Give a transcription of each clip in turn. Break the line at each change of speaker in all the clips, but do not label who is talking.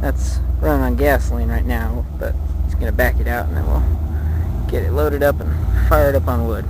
That's running on gasoline right now, but he's going to back it out and then we'll get it loaded up and fire it up on wood.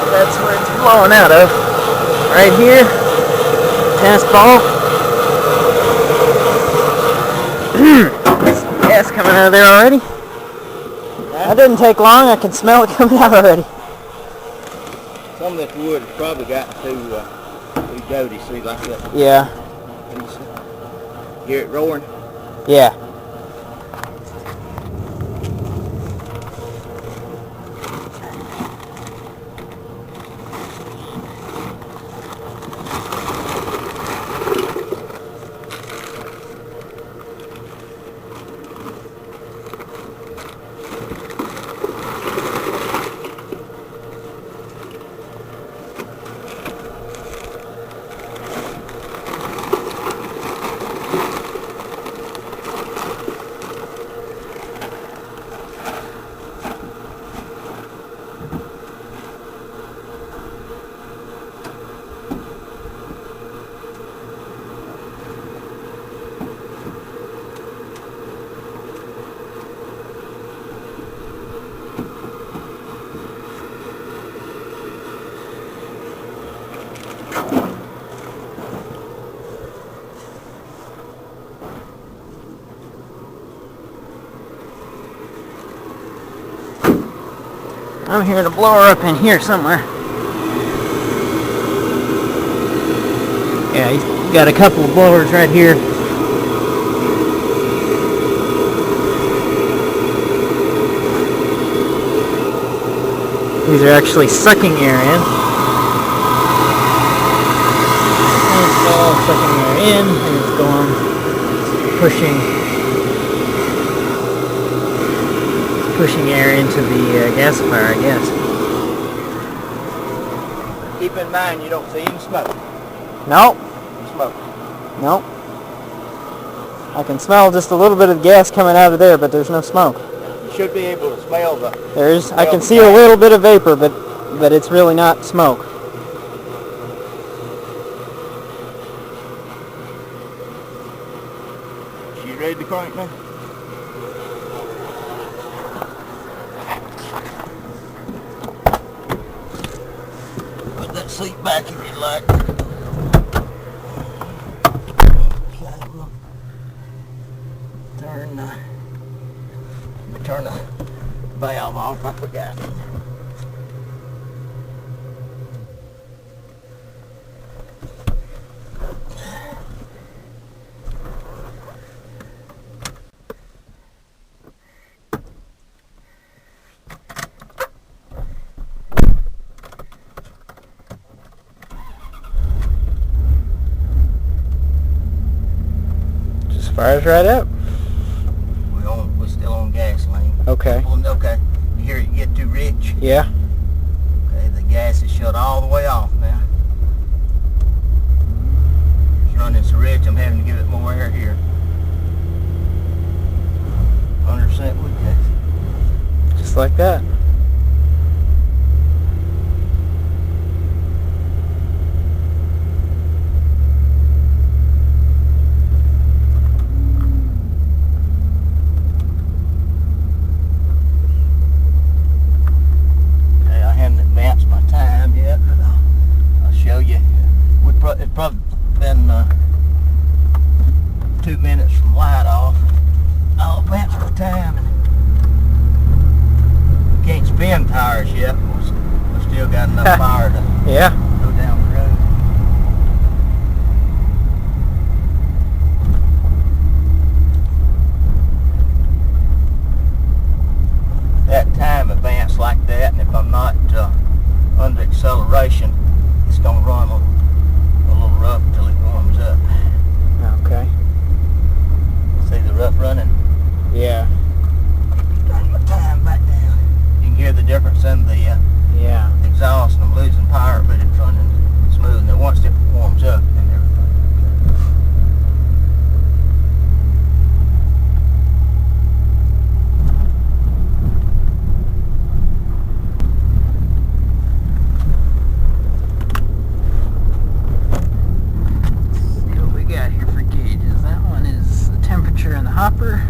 That's where it's blowing out of. Right here. Tennis ball. Gas coming out of there already. That didn't take long. I can smell it coming out already.
Some of this wood has probably gotten too dirty, see, like that.
Yeah.
Hear it roaring?
Yeah. I'm hearing a blower up in here somewhere. Yeah, he's got a couple of blowers right here. These are actually sucking air in. And it's all sucking air in, and it's going, pushing air into the gasifier, I guess.
Keep in mind you don't see any smoke.
Nope.
Smoke.
Nope. I can smell just a little bit of gas coming out of there, but there's no smoke.
You should be able to smell the...
I can see a little bit of vapor, but it's really not smoke.
You ready to crank now? Put that seat back if you'd like. Turn the valve off, I forgot.
Just fires right up.
We're still on gasoline.
Okay.
Okay. You hear it get too rich?
Yeah.
Okay, the gas is shut all the way off now. It's running so rich, I'm having to give it more air here. 100% wood gas.
Just like that.
spin tires yet. We still got enough power to
Yeah.
go down the road. That time advance like that, and if I'm not under acceleration, it's going to run a little rough until it warms up.
Okay.
See the rough running?
Yeah.
Turn my time back down. You can hear the difference in the
Yeah.
exhaust, and I'm losing power, but it's running smooth. And then once it warms up, then everything.
See what we got here for gauges. That one is the temperature in the hopper,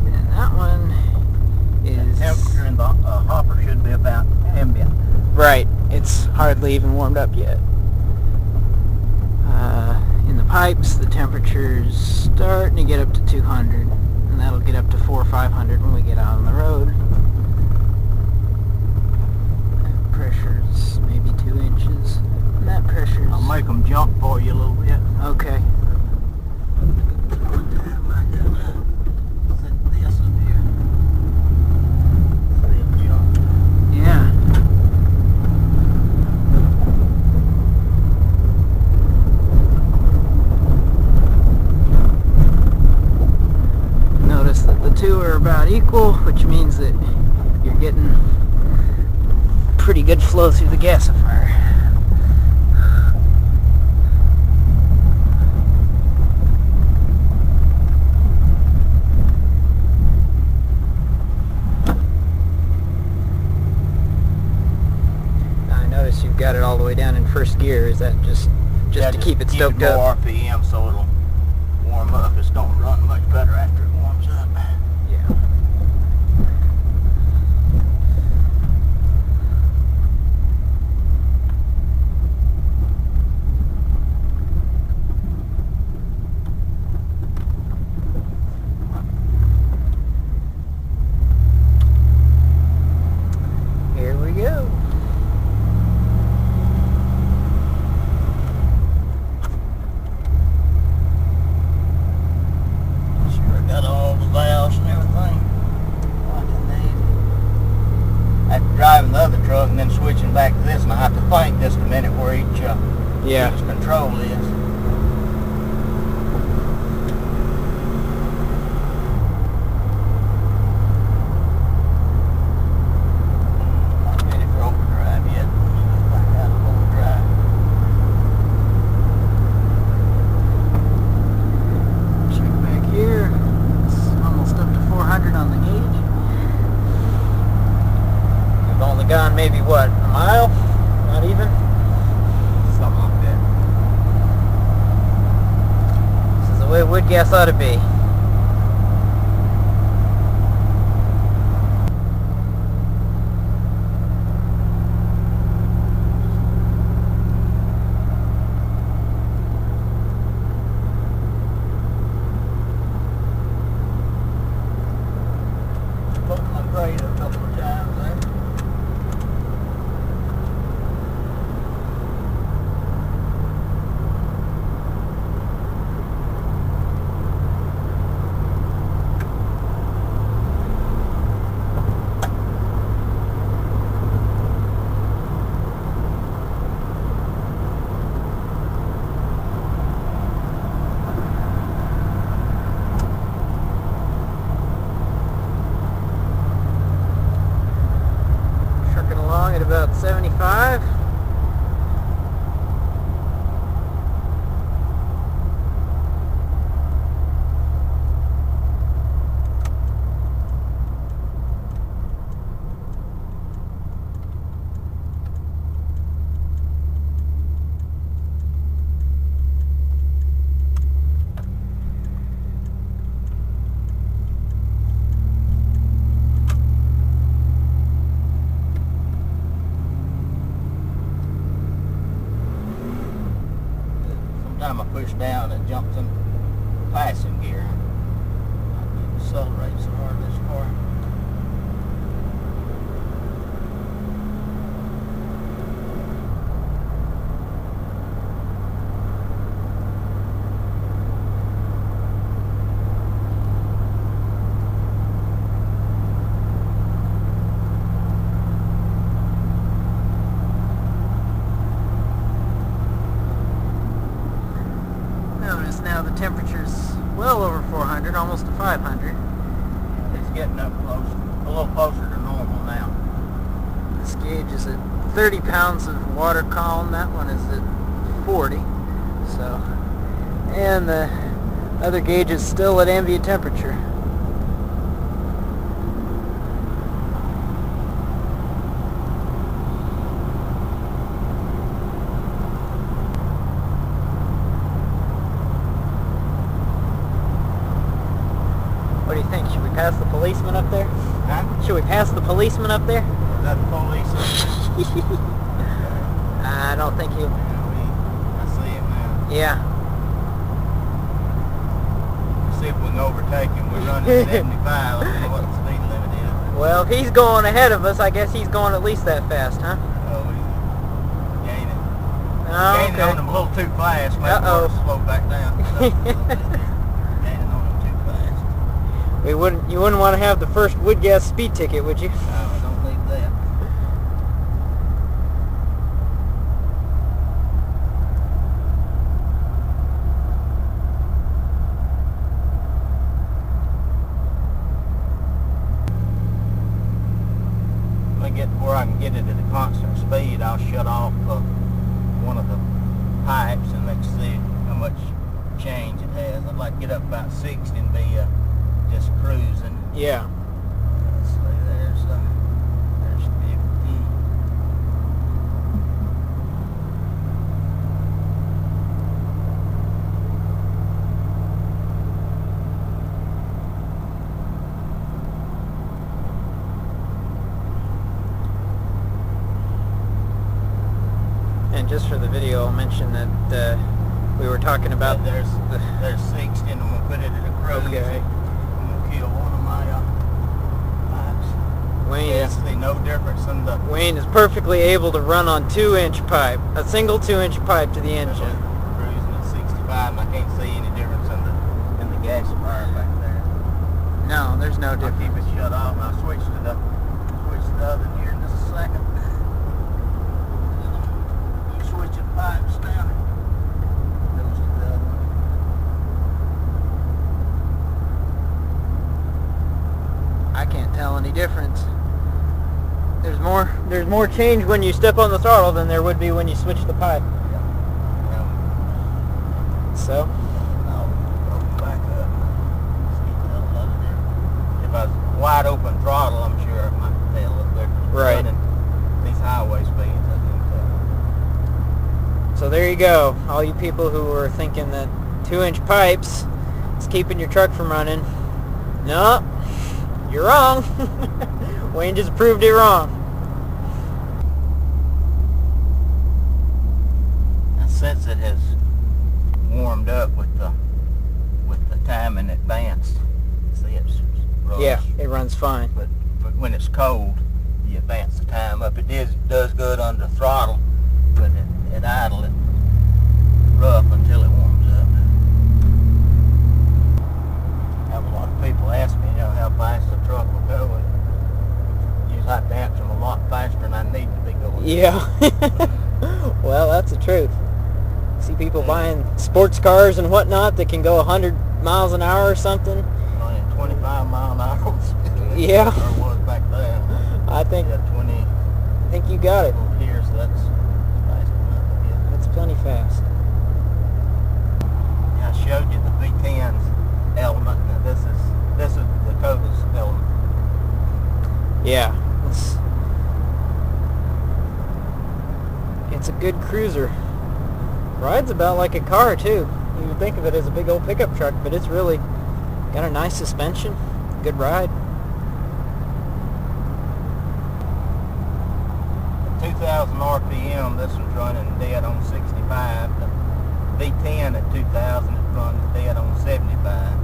and that one is
Temperature in the hopper should be about ambient.
right. It's hardly even warmed up yet. In the pipes, the temperature's starting to get up to 200, and that'll get up to 400 or 500 when we get out on the road. That pressure's maybe 2 inches, and that pressure's
I'll make them jump for you a little bit.
okay. Yeah. Notice that the two are about equal, which means that you're getting pretty good flow through the gasifier. I notice you've got it all the way down in first gear. Is that just
Yeah,
to keep it stoked
more
up?
RPM so it'll warm up. It's going to run much better after it warms up.
Yeah. Here we go.
Sure got all the valves and everything like I need. After driving the other truck and then switching back to this, and I have to think just a minute where each control is. Not ready for overdrive yet. Back out of overdrive.
Check back here. It's almost up to 400 on the gauge. We've only gone maybe what, a mile? Not even?
Something like that.
This is the way wood gas ought to be.
Put my grade a couple of times there.
Trucking along at about 75.
Time I push down, it jumps in passing gear. I can't accelerate so hard this far.
almost to 500.
It's getting up close, a little closer to normal now.
This gauge is at 30 pounds of water column. That one is at 40. So, and the other gauge is still at ambient temperature. What do you think? Should we pass the policeman up there?
Huh?
Should we pass the policeman up there?
Is that the police?
I don't think he'll...
I see him now.
Yeah.
See if we can overtake him. We're running 75. I don't know what the speed limit is.
Well, if he's going ahead of us, I guess he's going at least that fast, huh?
Oh, he's gaining.
Oh,
Gaining
okay.
on him a little too fast. Maybe
Uh-oh.
we'll slow back down. Gaining on him too fast.
You wouldn't want to have the first woodgas speed ticket, would you?
No, I don't need that. When I get to where I can get it at a constant speed, I'll shut off one of the pipes and let's see how much change it has. I'd like to get up about 60 and be just cruising.
Yeah.
Let's see, there's 50.
And just for the video, I'll mention that we were talking about...
There's 60 and I'm going to put it at a cruise.
Okay.
I'm going to kill one of my pipes.
Wayne is,
Basically no difference in the...
Wayne is perfectly able to run on 2-inch pipe, a single 2-inch pipe to the engine.
Cruising at 65 and I can't see any difference in the gasifier back there.
No, there's no
I'll
difference.
keep it shut off and I'll switch to the other here in just a second. I'm switching pipes now. Goes to the other one.
I can't tell any difference. There's more change when you step on the throttle than there would be when you switch the pipe.
Yeah.
So,
I'll open back up. Let's get the hell out of there. If I was wide open throttle, I'm sure I might tell a little difference.
Right.
Running these highway speeds, I think.
so there you go. All you people who were thinking that 2-inch pipes is keeping your truck from running. No, you're wrong. Wayne just proved it wrong.
Now, since it has warmed up with the time in advance, see it's runs.
Yeah, it runs fine.
But when it's cold, you advance the time up. It does good under throttle, but at idle it rough until it warms up. I have a lot of people ask me, how fast the truck will go. And usually I have to answer them a lot faster than I need to be going.
Yeah. Well, that's the truth. See people buying sports cars and whatnot that can go 100 miles an hour or something.
Only 25 mile an hour.
Yeah.
Or was back there.
I think
Yeah, 20
I think you got it.
over here, so that's fast enough, I guess.
That's plenty fast.
Yeah, I showed you the V10's element. Now this is Dakota's element.
Yeah. It's a good cruiser. Rides about like a car too. You would think of it as a big old pickup truck, but it's really got a nice suspension. Good ride.
2,000 RPM, this one's running dead on 65. The V10 at 2,000 is running dead on 75.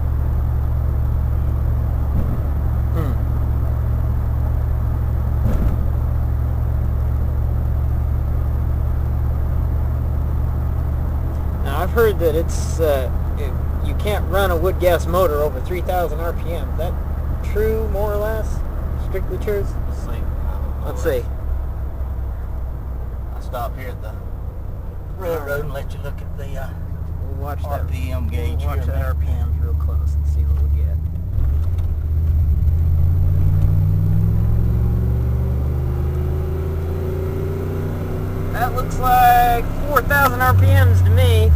Now I've heard that you can't run a wood gas motor over 3,000 RPM. Is that true, more or less? Strictly true?
Let's see. I don't know.
Let's see.
I'll stop here at the railroad and let you look at the
We'll watch that
RPM gauge
We'll watch
here.
the RPMs real close and see what we get. like 4,000 RPMs to me.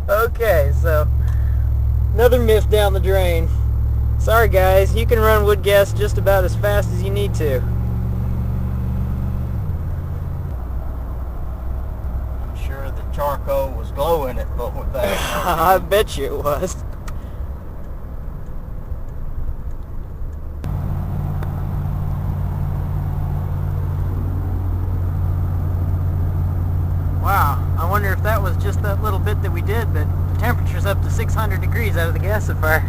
Okay, so another myth down the drain. Sorry guys, you can run wood gas just about as fast as you need to.
I'm sure the charcoal was glowing at 4,000.
I bet you it was. Wow, I wonder if that was just that little bit that we did, but the temperature's up to 600 degrees out of the gasifier.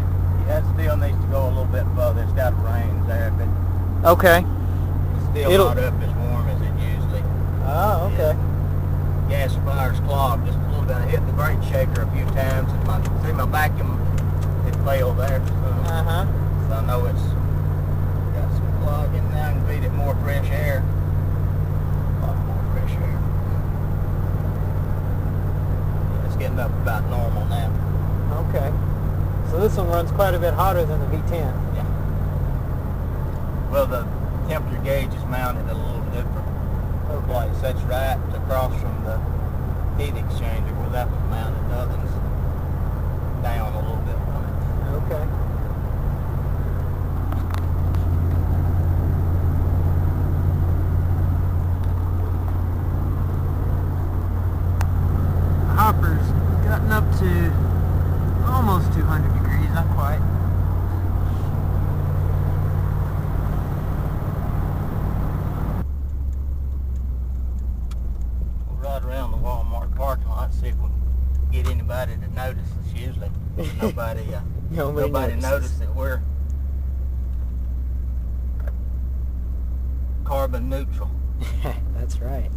Yeah, it still needs to go a little bit further. It's got rains there, but
Okay.
it's still not up as warm as it usually.
Oh, okay.
Gasifier's clogged just a little bit. I hit the brake shaker a few times, and my vacuum, it failed there.
Uh-huh.
So I know it's got some clogging now. I can feed it more fresh air. A lot more fresh air. Yeah, it's getting up about normal now.
Okay. So this one runs quite a bit hotter than the V10.
Yeah. Well, the temperature gauge is mounted a little different place. That's right across from the heat exchanger where that was mounted. The other one's down a little bit from it.
Okay. The hopper's gotten up to almost 200 degrees, not quite.
We'll ride around the Walmart parking lot and see if we can get anybody to notice us. Usually nobody noticed that we're carbon neutral.
That's right.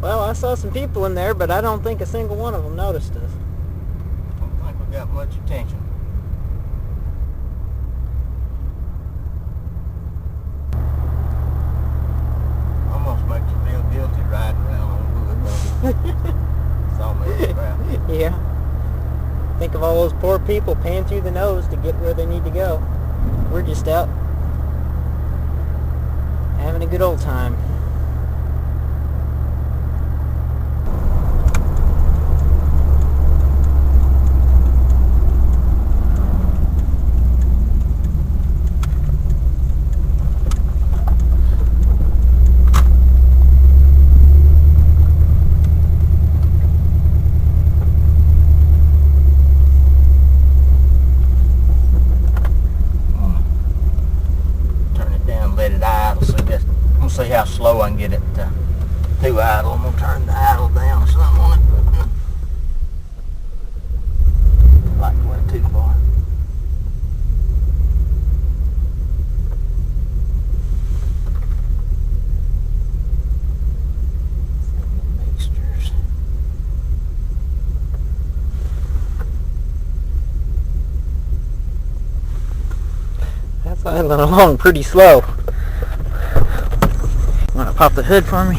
Well, I saw some people in there, but I don't think a single one of them noticed us.
I don't think we got much attention. Almost makes you feel guilty riding around on wood, don't it? It's almost crap.
Yeah. Think of all those poor people paying through the nose to get where they need to go. We're just out having a good old time.
See how slow I can get it to idle. I'm going to turn the idle down some on it. Like it went too far. Mixtures.
That's idling along pretty slow. Want to pop the hood for me?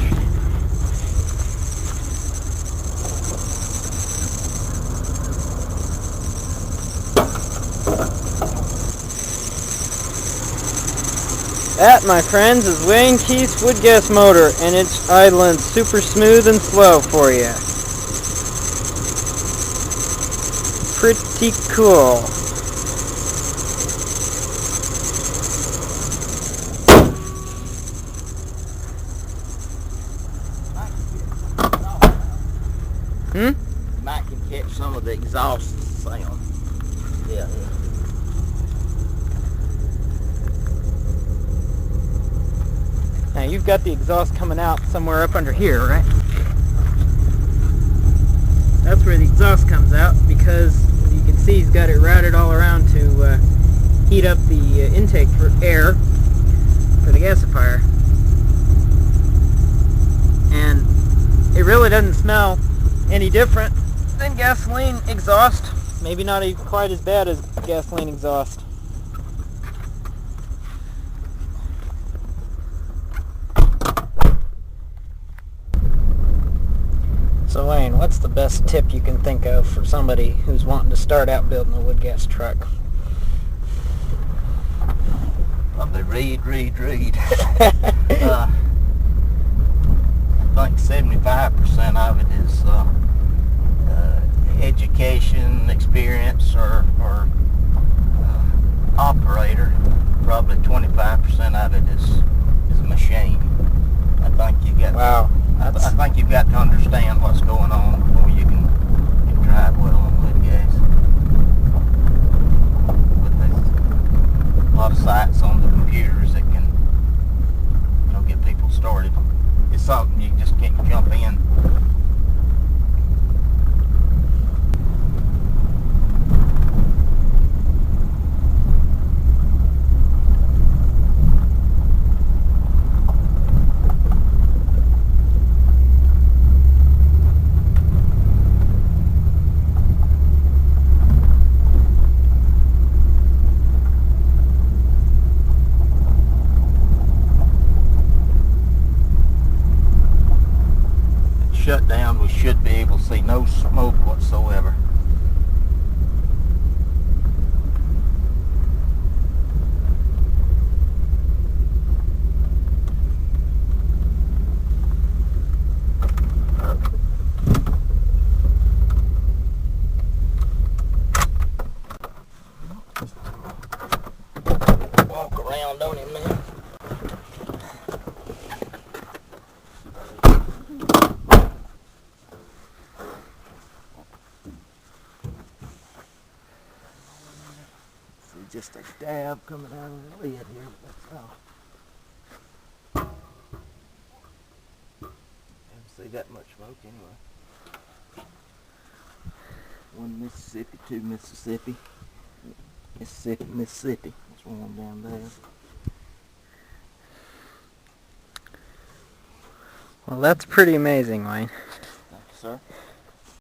That, my friends, is Wayne Keith's wood gas motor, and it's idling super smooth and slow for you. Pretty cool.
Might can catch some of the exhaust sound. Yeah.
Now you've got the exhaust coming out somewhere up under here, right? That's where the exhaust comes out, because you can see he's got it routed all around to heat up the intake for air for the gasifier. And it really doesn't smell any different than gasoline exhaust. Maybe not even quite as bad as gasoline exhaust. So Wayne, what's the best tip you can think of for somebody who's wanting to start out building a wood gas truck?
Probably read. I think 75% of it is education, experience, or operator. Probably 25% of it is a machine. I think you got.
Wow.
I think you've got to understand what's going on before you can drive well on wood gas. But there's a lot of sites on the computers that can, get people started. It's something you just can't jump in. Shut down, we should be able to see no smoke whatsoever. Walk around on him, man. Just a dab coming out of the lid here, but that's all. Don't see that much smoke anyway. One Mississippi, two Mississippi. Mississippi. There's one down there.
Well, that's pretty amazing, Wayne.
Thank you, sir.